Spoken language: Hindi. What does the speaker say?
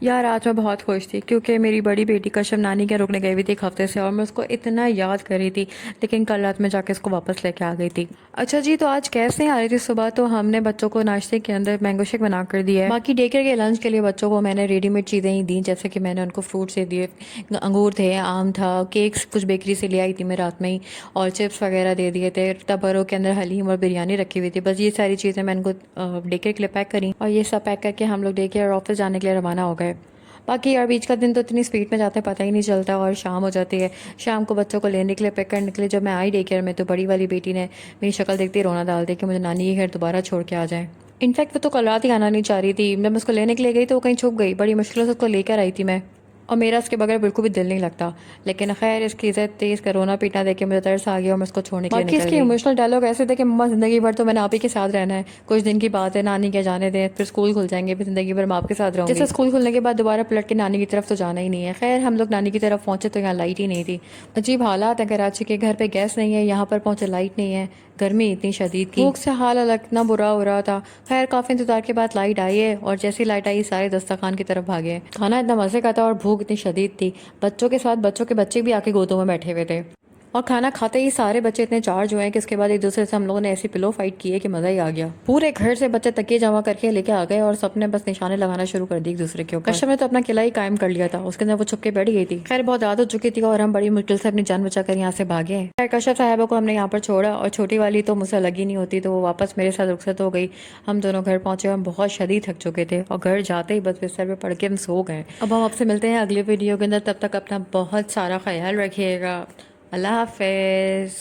यार आज मैं बहुत खुश थी क्योंकि मेरी बड़ी बेटी कशम नानी के रुकने गई हुई थी एक हफ्ते से और मैं उसको इतना याद कर रही थी। लेकिन कल रात में जाके उसको वापस लेके आ गई थी। अच्छा जी, तो आज कैसे आ रही थी सुबह तो हमने बच्चों को नाश्ते के अंदर मैंगो शेक बना कर दिया है। बाकी डे केयर के लंच के लिए बच्चों को मैंने रेडीमेड चीज़ें ही दी, जैसे कि मैंने उनको फ्रूट्स दे दिए, अंगूर थे, आम था, केक्स कुछ बेकरी से ले आई थी मैं रात में ही, और चिप्स वगैरह दे दिए थे। टबरों के अंदर हलीम और बिरयानी रखी हुई थी। बस ये सारी चीज़ें मैं उनको डे केयर के लिए पैक करी और ये सब पैक करके हम लोग डे केयर ऑफिस जाने के लिए रवाना हो गए। बाकी यार बीच का दिन तो इतनी स्पीड में जाता है पता ही नहीं चलता और शाम हो जाती है। शाम को बच्चों को लेने के लिए पिक करने के लिए जब मैं आई डे केयर में तो बड़ी वाली बेटी ने मेरी शक्ल देखते ही रोना डाल दी कि मुझे नानी के घर दोबारा छोड़ के आ जाए। इनफैक्ट वो तो कल रात ही आना नहीं चाह रही थी। जब मैं उसको लेने के लिए गई तो वो कहीं छुप गई। बड़ी मुश्किलों से उसको लेकर आई थी मैं, और मेरा उसके बगैर बिल्कुल भी दिल नहीं लगता। लेकिन खैर इसकी इज्जत थी, इसका रोना पीटना देख के मुझे तरस आ गया और मैं उसको छोड़ने के लिए बाकी निकल इसके गई। इमोशनल डायलॉग ऐसे थे कि मम्मा ज़िंदगी भर तो मैंने आप ही के साथ रहना है, कुछ दिन की बात है, नानी के जाने दें, फिर स्कूल खुल जाएंगे, फिर ज़िंदगी भर मैं आपके साथ रहूंगी। जैसे स्कूल खुलने के बाद दोबारा पलट के नानी की तरफ तो जाना ही नहीं है। खैर हम लोग नानी की तरफ पहुंचे तो यहाँ लाइट ही नहीं थी। अजीब हालात है कराची के। घर पे गैस नहीं है, यहाँ पर पहुंचे लाइट नहीं है, गर्मी इतनी शदीद की, भूख से हाल अलग इतना बुरा हो रहा था। खैर काफ़ी इंतजार के बाद लाइट आई है और जैसी लाइट आई सारे दस्तरखान की तरफ भागे। खाना इतना मज़े का था और भूख इतनी शदीद थी। बच्चों के साथ बच्चों के बच्चे भी आके गोदों में बैठे हुए थे और खाना खाते ही सारे बच्चे इतने चार्ज हुए हैं कि इसके बाद एक दूसरे से हम लोगों ने ऐसी पिलो फाइट की है कि मज़ा ही आ गया। पूरे घर से बच्चे तकिए जमा करके लेके आ गए और सबने बस निशाने लगाना शुरू कर दी एक दूसरे के ऊपर। कश्मीर में तो अपना किला ही कायम कर लिया था, उसके अंदर वो छुप के बैठ गई थी। खैर बहुत रात हो चुकी थी और हम बड़ी मुश्किल से अपनी जान बचा कर यहाँ से भागे। खैर कश्यप साहबा को हमने यहाँ पर छोड़ा और छोटी वाली तो मुझसे लगी नहीं होती तो वो वापस मेरे साथ रुखसत हो गई। हम दोनों घर पहुंचे, हम बहुत शदीद थक चुके थे और घर जाते ही बस बिस्तर पे पड़ के हम सो गए। अब हम आपसे मिलते हैं अगले वीडियो के अंदर, तब तक अपना बहुत सारा ख्याल रखिएगा। अल्लाह हाफिज़।